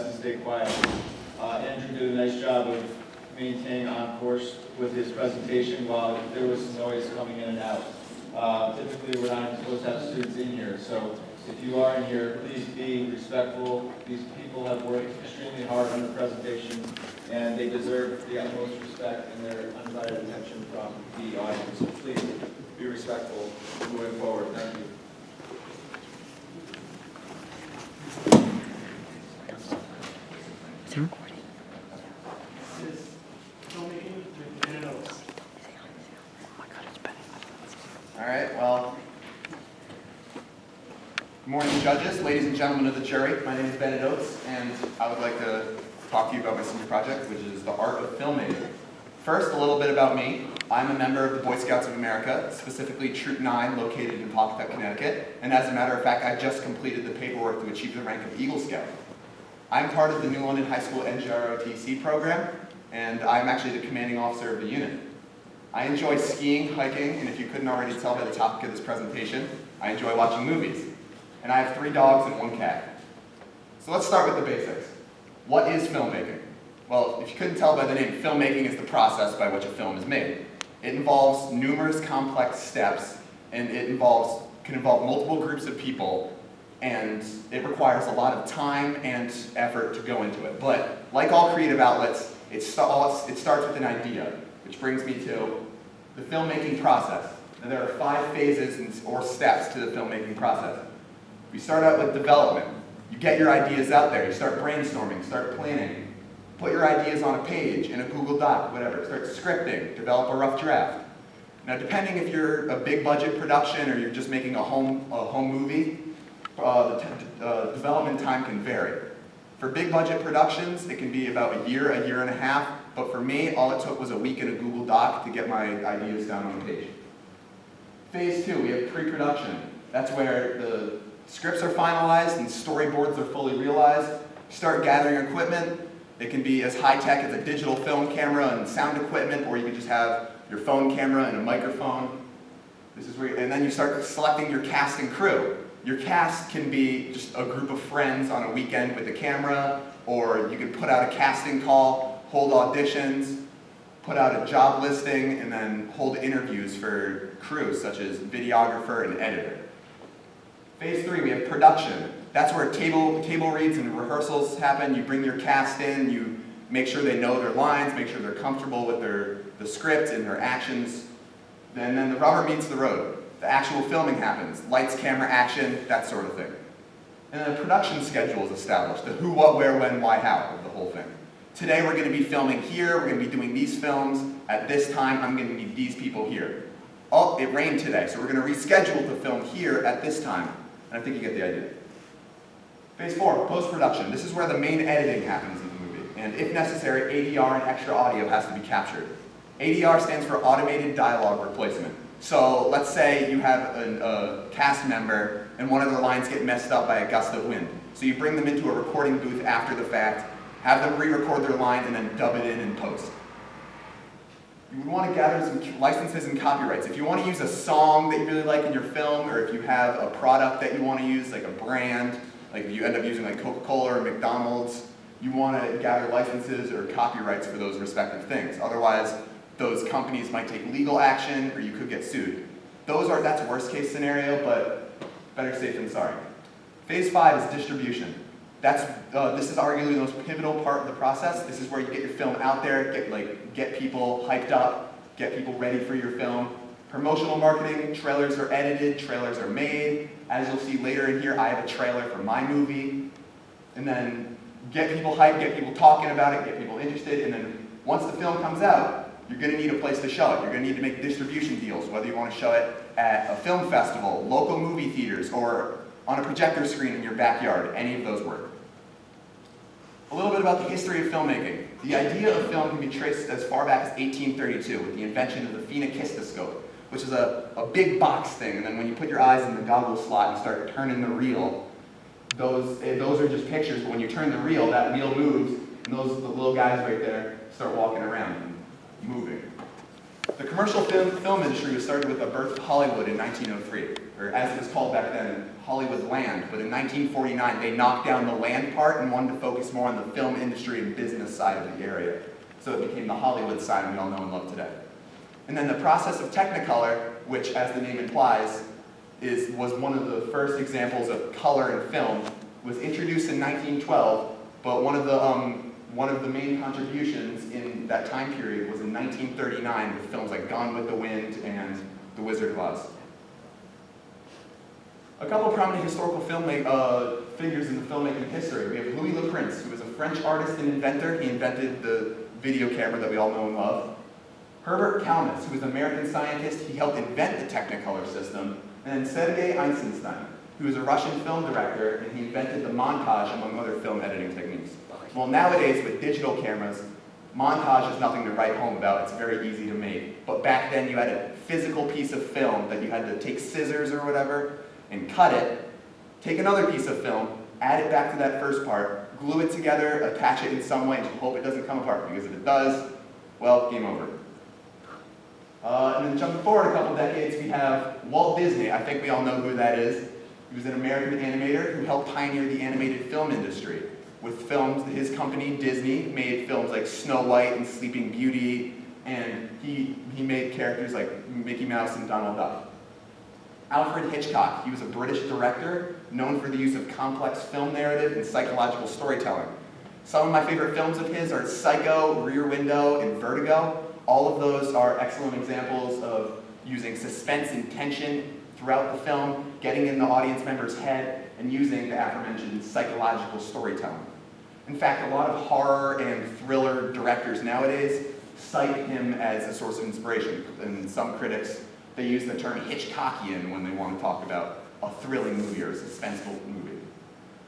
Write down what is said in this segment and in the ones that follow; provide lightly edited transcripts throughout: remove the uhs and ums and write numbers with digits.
best to stay quiet. Andrew did a nice job of maintaining on course with his presentation while there was some noise coming in and out. Typically, we're not supposed to have students in here, so if you are in here, please be respectful. These people have worked extremely hard on the presentation, and they deserve the utmost respect and their undivided attention from the audience. So please be respectful moving forward. Thank you. Is it recording? This is filmmaking with Bennett Oaks. Oh my God, it's Bennett. All right, well, good morning, judges, ladies and gentlemen of the jury. My name is Bennett Oates, and I would like to talk to you about my senior project, which is the art of filmmaking. First, a little bit about me. I'm a member of the Boy Scouts of America, specifically Troop 9, located in Pawcatuck, Connecticut. And as a matter of fact, I just completed the paperwork to achieve the rank of Eagle Scout. I'm part of the New London High School NGROTC program, and I'm actually the commanding officer of the unit. I enjoy skiing, hiking, and if you couldn't already tell by the topic of this presentation, I enjoy watching movies. And I have 3 dogs and 1 cat. So let's start with the basics. What is filmmaking? Well, if you couldn't tell by the name, filmmaking is the process by which a film is made. It involves numerous complex steps, and it can involve multiple groups of people, and it requires a lot of time and effort to go into it. But like all creative outlets, it starts with an idea, which brings me to the filmmaking process. Now, there are 5 phases or steps to the filmmaking process. We start out with development. You get your ideas out there. You start brainstorming, start planning. Put your ideas on a page, in a Google Doc, whatever. Start scripting, develop a rough draft. Now, depending if you're a big budget production or you're just making a home movie, the development time can vary. For big budget productions, it can be about a year and a half, but for me, all it took was a week in a Google Doc to get my ideas down on the page. Phase 2, we have pre-production. That's where the scripts are finalized and storyboards are fully realized. Start gathering equipment. It can be as high-tech as a digital film camera and sound equipment, or you can just have your phone camera and a microphone. This is where, and then you start selecting your cast and crew. Your cast can be just a group of friends on a weekend with a camera, or you can put out a casting call, hold auditions, put out a job listing, and then hold interviews for crews such as videographer and editor. Phase 3, we have production. That's where table reads and rehearsals happen. You bring your cast in, you make sure they know their lines, make sure they're comfortable with the script and their actions. And then the rubber meets the road. The actual filming happens. Lights, camera, action, that sort of thing. And then a production schedule is established. The who, what, where, when, why, how of the whole thing. Today we're going to be filming here, we're going to be doing these films. At this time, I'm going to need these people here. Oh, it rained today, so we're going to reschedule the film here at this time. And I think you get the idea. Phase 4, post-production. This is where the main editing happens in the movie. And if necessary, ADR and extra audio has to be captured. ADR stands for automated dialogue replacement. So let's say you have a cast member and one of their lines get messed up by a gust of wind. So you bring them into a recording booth after the fact, have them re-record their line, and then dub it in post. You would want to gather some licenses and copyrights. If you want to use a song that you really like in your film, or if you have a product that you want to use, like a brand, like if you end up using like Coca-Cola or McDonald's, you want to gather licenses or copyrights for those respective things. Otherwise, those companies might take legal action, or you could get sued. That's worst case scenario, but better safe than sorry. Phase 5 is distribution. This is arguably the most pivotal part of the process. This is where you get your film out there, get people hyped up, get people ready for your film. Promotional marketing, trailers are edited, trailers are made. As you'll see later in here, I have a trailer for my movie. And then get people hyped, get people talking about it, get people interested, and then once the film comes out, you're going to need a place to show it. You're going to need to make distribution deals, whether you want to show it at a film festival, local movie theaters, or on a projector screen in your backyard. Any of those work. A little bit about the history of filmmaking. The idea of film can be traced as far back as 1832 with the invention of the phenakistoscope, which is a big box thing, and then when you put your eyes in the goggle slot and start turning the reel, those are just pictures, but when you turn the reel, that wheel moves, and the little guys right there start walking around and moving. The commercial film industry was started with the birth of Hollywood in 1903, or as it was called back then, Hollywood Land, but in 1949 they knocked down the land part and wanted to focus more on the film industry and business side of the area. So it became the Hollywood sign we all know and love today. And then the process of Technicolor, which as the name implies, was one of the first examples of color in film, was introduced in 1912, but one of the main contributions in that time period was in 1939 with films like Gone with the Wind and The Wizard of Oz. A couple of prominent historical figures in the filmmaking history. We have Louis Le Prince, who was a French artist and inventor. He invented the video camera that we all know and love. Herbert Kalmus, who was an American scientist. He helped invent the Technicolor system. And then Sergei Eisenstein, who was a Russian film director, and he invented the montage among other film editing techniques. Well, nowadays, with digital cameras, montage is nothing to write home about. It's very easy to make. But back then, you had a physical piece of film that you had to take scissors or whatever and cut it, take another piece of film, add it back to that first part, glue it together, attach it in some way, and hope it doesn't come apart, because if it does, well, game over. And then jumping forward a couple decades, we have Walt Disney. I think we all know who that is. He was an American animator who helped pioneer the animated film industry. With films, his company, Disney, made films like Snow White and Sleeping Beauty, and he made characters like Mickey Mouse and Donald Duck. Alfred Hitchcock, he was a British director known for the use of complex film narrative and psychological storytelling. Some of my favorite films of his are Psycho, Rear Window, and Vertigo. All of those are excellent examples of using suspense and tension throughout the film, getting in the audience member's head, and using the aforementioned psychological storytelling. In fact, a lot of horror and thriller directors nowadays cite him as a source of inspiration. And some critics, they use the term Hitchcockian when they want to talk about a thrilling movie or a suspenseful movie.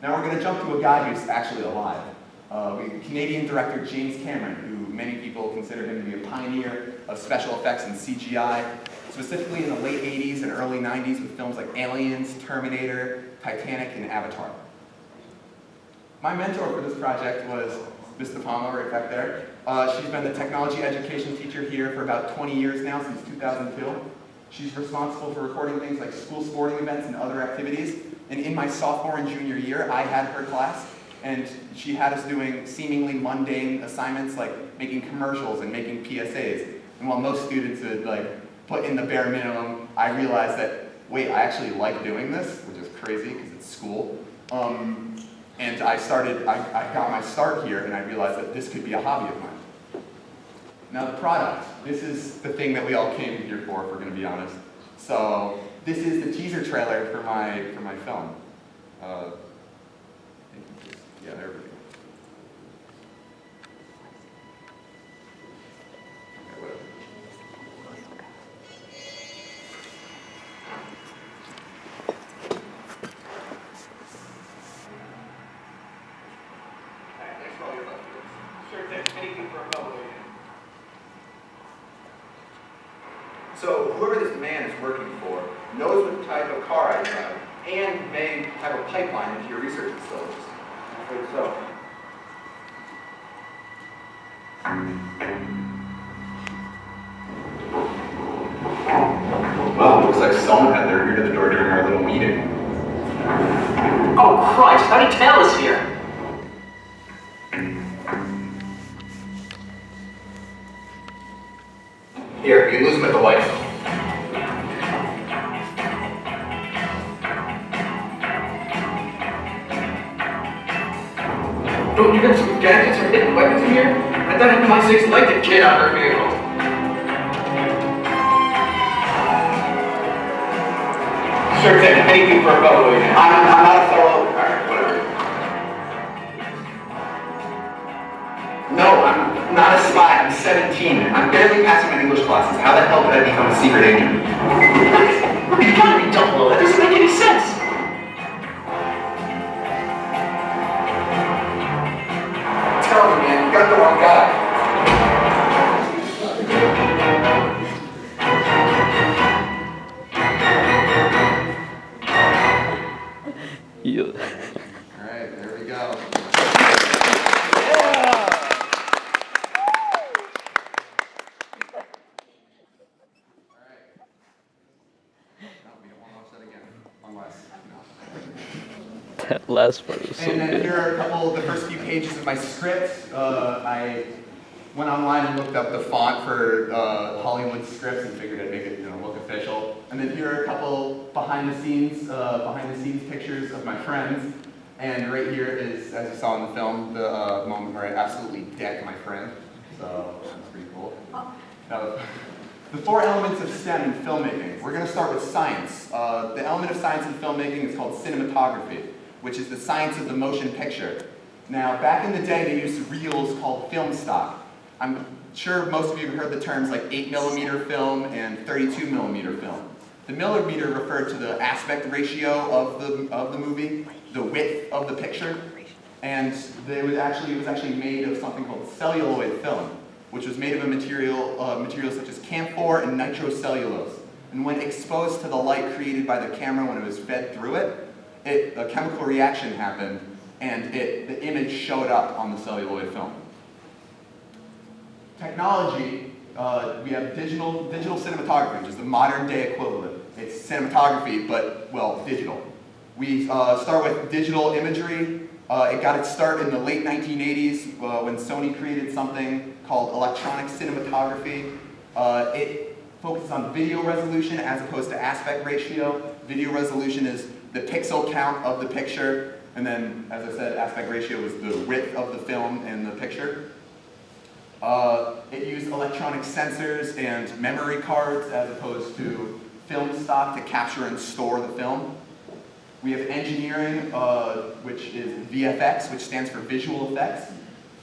Now we're going to jump to a guy who's actually alive. Canadian director James Cameron, who many people consider him to be a pioneer of special effects and CGI, specifically in the late 80s and early 90s with films like Aliens, Terminator, Titanic, and Avatar. My mentor for this project was Ms. DePalma, right back there. She's been the technology education teacher here for about 20 years now, since 2002. She's responsible for recording things like school sporting events and other activities. And in my sophomore and junior year, I had her class, and she had us doing seemingly mundane assignments like making commercials and making PSAs. And while most students would put in the bare minimum, I realized that, wait, I actually like doing this, which is crazy because it's school. And I got my start here, and I realized that this could be a hobby of mine. Now the product, this is the thing that we all came here for, if we're going to be honest. So this is the teaser trailer for my film. Yeah, there we go. Okay, whatever. Alright, thanks for all your help. Sure thing, anything for a fellow agent. So whoever this man is working for knows what type of car I drive and may have a pipeline into your research facilities. I think so. Well, looks like someone had their ear to the door during our little meeting. Oh Christ, how did tell us here? Here, you can lose him at the light. Don't you got some gadgets or hidden weapons in here? I thought MI6 liked to get out of our vehicles. Sure thing, anything for a fellow agent. I'm not a fellow. Alright, whatever. No, I'm not a spy. I'm 17. I'm barely passing my English classes. How the hell did I become a secret agent? You gotta be double. That doesn't make any sense. Tell me, man, you got the wrong guy. Yeah. Alright, there we go. Alright. No, we don't want to watch that again. Unless, no. last part was so And then good. here are a couple of the first few pages of my script. I went online and looked up the font for Hollywood scripts and figured I'd make it, look official. And then here are a couple behind the scenes pictures of my friends. And right here is, as you saw in the film, the moment where I absolutely decked my friend. So that's pretty cool. Now, the 4 elements of STEM in filmmaking. We're going to start with science. The element of science in filmmaking is called cinematography, which is the science of the motion picture. Now, back in the day, they used reels called film stock. I'm sure most of you have heard the terms like 8mm film and 32mm film. The millimeter referred to the aspect ratio of the movie, the width of the picture, and it was actually made of something called celluloid film, which was made of a materials such as camphor and nitrocellulose. And when exposed to the light created by the camera when it was fed through it, a chemical reaction happened, and the image showed up on the celluloid film. Technology, we have digital cinematography, which is the modern day equivalent. It's cinematography, but, well, digital. We start with digital imagery. It got its start in the late 1980s when Sony created something called electronic cinematography. It focuses on video resolution as opposed to aspect ratio. Video resolution is the pixel count of the picture, and then, as I said, aspect ratio is the width of the film in the picture. It used electronic sensors and memory cards as opposed to film stock to capture and store the film. We have engineering, which is VFX, which stands for visual effects.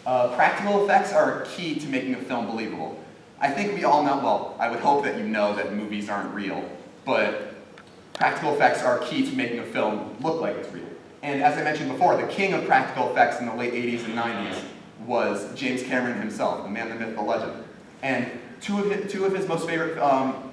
Practical effects are key to making a film believable. I think we all know, well, I would hope that you know that movies aren't real, but practical effects are key to making a film look like it's real. And as I mentioned before, the king of practical effects in the late 80s and 90s was James Cameron himself, the man, the myth, the legend. And two of his most favorite,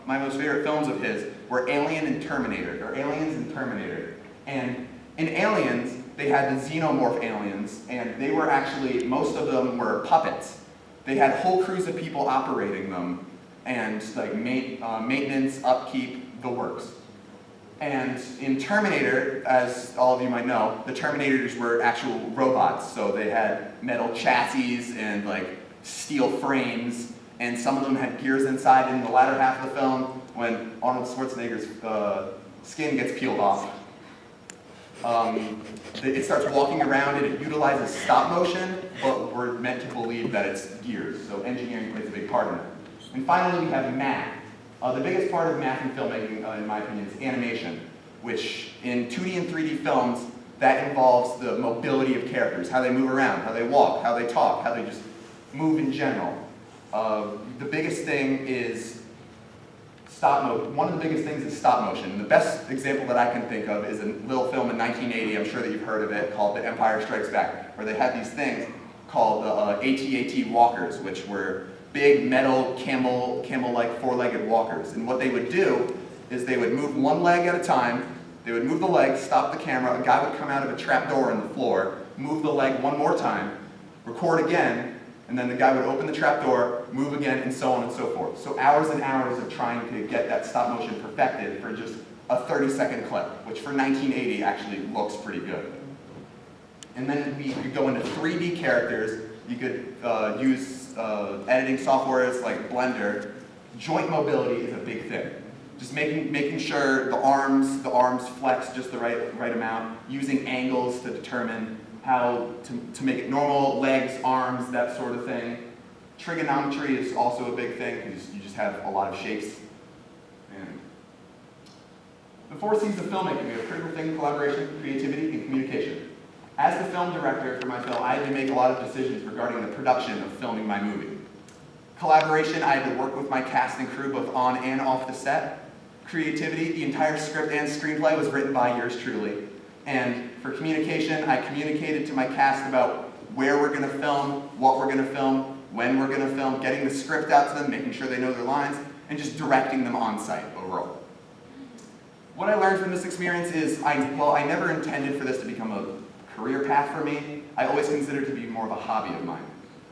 my most favorite films of his were Alien and Terminator, or Aliens and Terminator. And in Aliens, they had the xenomorph aliens, and they were actually, most of them were puppets. They had whole crews of people operating them, and like maintenance, upkeep, the works. And in Terminator, as all of you might know, the Terminators were actual robots. So they had metal chassis and like steel frames, and some of them had gears inside. In the latter half of the film, when Arnold Schwarzenegger's skin gets peeled off, it starts walking around and it utilizes stop motion, but we're meant to believe that it's gears. So engineering plays a big part in it. And finally, we have math. The biggest part of math in filmmaking, in my opinion, is animation, which in 2D and 3D films, that involves the mobility of characters, how they move around, how they walk, how they talk, how they just move in general. The biggest thing is stop motion. One of the biggest things is stop motion. The best example that I can think of is a little film in 1980, I'm sure that you've heard of it, called The Empire Strikes Back, where they had these things called AT-AT walkers, which were big metal camel-like four-legged walkers. And what they would do is they would move one leg at a time, they would move the leg, stop the camera, a guy would come out of a trap door in the floor, move the leg one more time, record again, and then the guy would open the trap door, move again, and so on and so forth. So hours and hours of trying to get that stop motion perfected for just a 30-second clip, which for 1980 actually looks pretty good. And then we could go into 3D characters. You could use editing softwares like Blender. Joint mobility is a big thing. Just making sure the arms flex just the right amount, using angles to determine how to make it normal, legs, arms, that sort of thing. Trigonometry is also a big thing because you just have a lot of shapes. And the 4 C's of filmmaking, we have critical thinking, collaboration, creativity, and communication. As the film director for my film, I had to make a lot of decisions regarding the production of filming my movie. Collaboration, I had to work with my cast and crew both on and off the set. Creativity, the entire script and screenplay was written by yours truly. And for communication, I communicated to my cast about where we're going to film, what we're going to film, when we're going to film, getting the script out to them, making sure they know their lines, and just directing them on site overall. What I learned from this experience is, I never intended for this to become a career path for me. I always considered it to be more of a hobby of mine.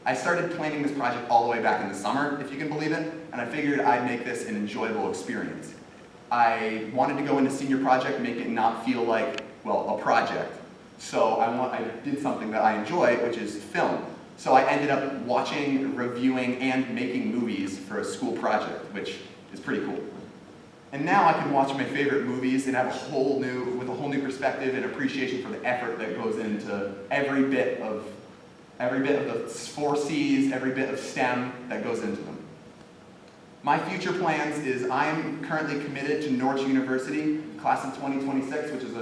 I started planning this project all the way back in the summer, if you can believe it, and I figured I'd make this an enjoyable experience. I wanted to go into senior project and make it not feel like, well, a project. So I did something that I enjoy, which is film. So I ended up watching, reviewing, and making movies for a school project, which is pretty cool. And now I can watch my favorite movies and have a whole new perspective and appreciation for the effort that goes into every bit of the 4 C's, every bit of STEM that goes into them. My future plans is I'm currently committed to Norwich University, class of 2026, which is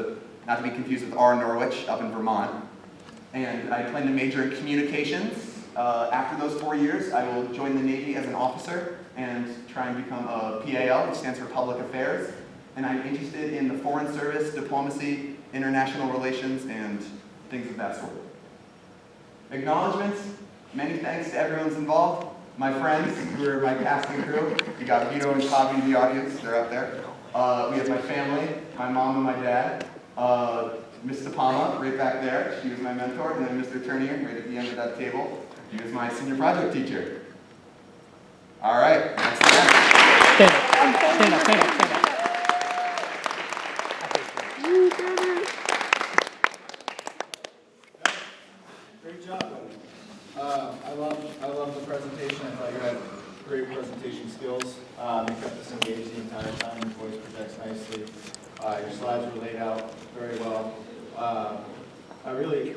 not to be confused with R. Norwich up in Vermont. And I plan to major in communications. After those 4 years, I will join the Navy as an officer and try and become a PAL, which stands for Public Affairs. And I'm interested in the foreign service, diplomacy, international relations, and things of that sort. Acknowledgements, many thanks to everyone who's involved. My friends, who are my casting crew. We got Vito and Bobby in the audience, they're up there. We have my family, my mom and my dad. Miss DePalma, right back there, she was my mentor. And then Mr. Turnier, right at the end of that table, he was my senior project teacher. All right, that's the end. Stand up, stand up, stand up, stand up. Great job. I love the presentation. I thought you had great presentation skills. You kept us engaged the entire time. Your voice projects nicely. Your slides were laid out very well. I really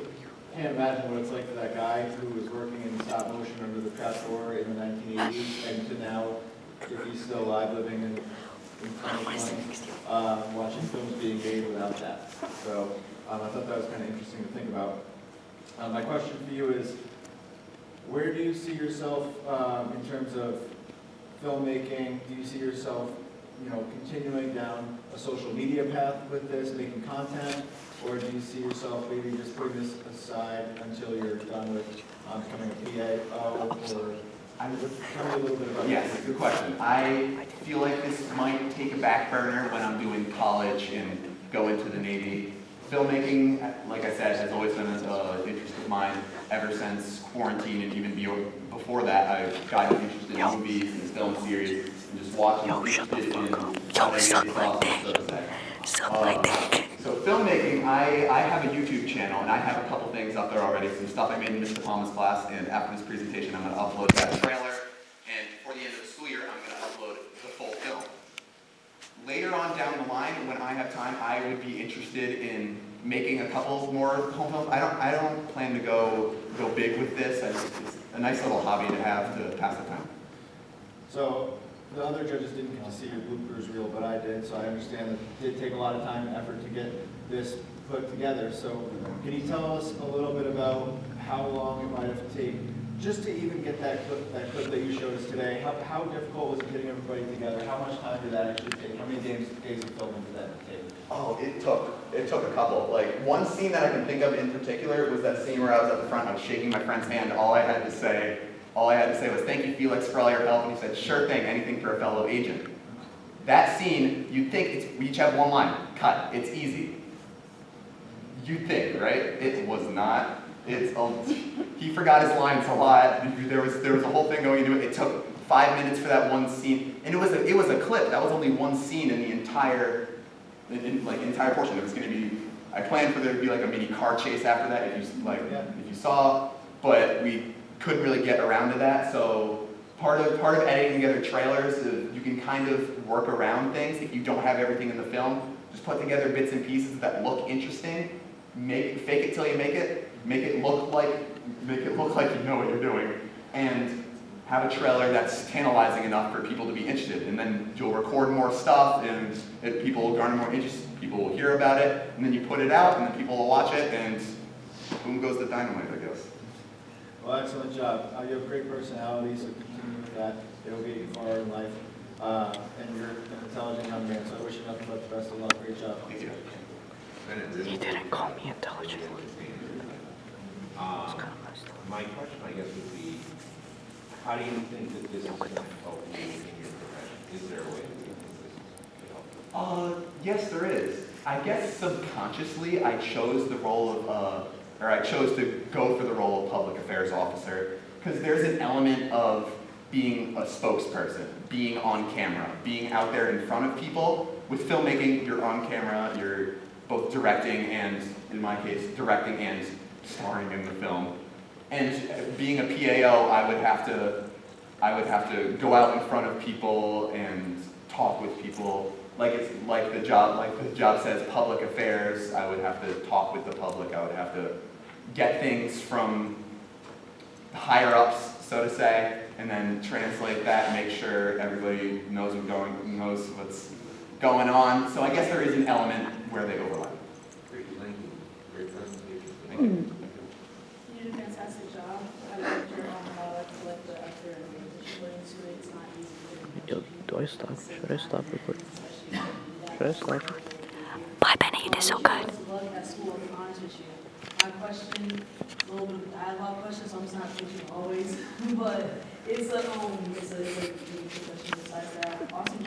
can't imagine what it's like for that guy who was working in stop motion under the trapdoor in the 1980s and to now, if he's still alive, living in 2020, watching films being made without that. So I thought that was kind of interesting to think about. My question for you is, where do you see yourself in terms of filmmaking? Do you see yourself, continuing down a social media path with this, making content, or do you see yourself maybe just putting this aside until you're done with becoming a PA? Or tell me a little bit about Yes, that. good question. I feel like this might take a back burner when I'm doing college and go into the Navy. Filmmaking, like I said, has always been an interest of mine ever since quarantine, and even before that, I've gotten interested in movies and film series and just watching So filmmaking, I have a YouTube channel, and I have a couple things up there already. Some stuff I made in Ms. DePalma's class, and after this presentation, I'm going to upload that trailer, and before the end of the school year, I'm going to upload the full film. Later on down the line, when I have time, I would be interested in making a couple more home films. I don't plan to go big with this. It's a nice little hobby to have to pass the time. So the other judges didn't get to see your bloopers reel, but I did, so I understand that it did take a lot of time and effort to get this put together. So can you tell us a little bit about how long it might have taken just to even get that clip that you showed us today? How difficult was it getting everybody together? How much time did that actually take? How many days of filming did that take? Oh, it took a couple. Like, one scene that I can think of in particular was that scene where I was at the front, I was shaking my friend's hand. All I had to say was, "Thank you, Felix, for all your help." And he said, "Sure thing, anything for a fellow agent." That scene, you'd think we each have one line, cut, it's easy. You'd think, right? It was not. He forgot his lines a lot. There was a whole thing going into it. It took 5 minutes for that one scene, and it was a clip. That was only one scene in the entire portion. It was going to be. I planned for there to be like a mini car chase after that, if you saw, but we couldn't really get around to that. So part of editing together trailers is you can kind of work around things if you don't have everything in the film. Just put together bits and pieces that look interesting. Fake it till you make it. Make it look like you know what you're doing, and have a trailer that's tantalizing enough for people to be interested. And then you'll record more stuff, and people will garner more interest. People will hear about it, and then you put it out, and then people will watch it, and boom goes the dynamite, I guess. Well, excellent job. You have great personality, so continue with that. It'll get you far in life. And you're an intelligent young man, so I wish you nothing but the best of luck. Great job. Thank you. He didn't call me intelligent. My question, I guess, would be, how do you think that this is going to help you in your profession? Is there a way that you think this is going to help? Yes, there is. I guess subconsciously I chose the role of, I chose to go for the role of public affairs officer, because there's an element of being a spokesperson, being on camera, being out there in front of people. With filmmaking, you're on camera, you're both directing and in my case, directing and starring in the film. And being a PAO, I would have to go out in front of people and talk with people. Like the job says, public affairs. I would have to talk with the public. I would have to get things from higher ups, so to say, and then translate that and make sure everybody knows what's going on. So I guess there is an element where they overlap. Great, thank you. Great presentation. Thank you. You did a fantastic job. I loved your like the effort and the that you went into it. It's not easy. Yo, do I stop? Should I stop recording? Should I stop? Bye, Benny. You did so good. Look at school, to be honest with you. My question, a little bit of dialogue question, so I'm just not thinking always, but it's a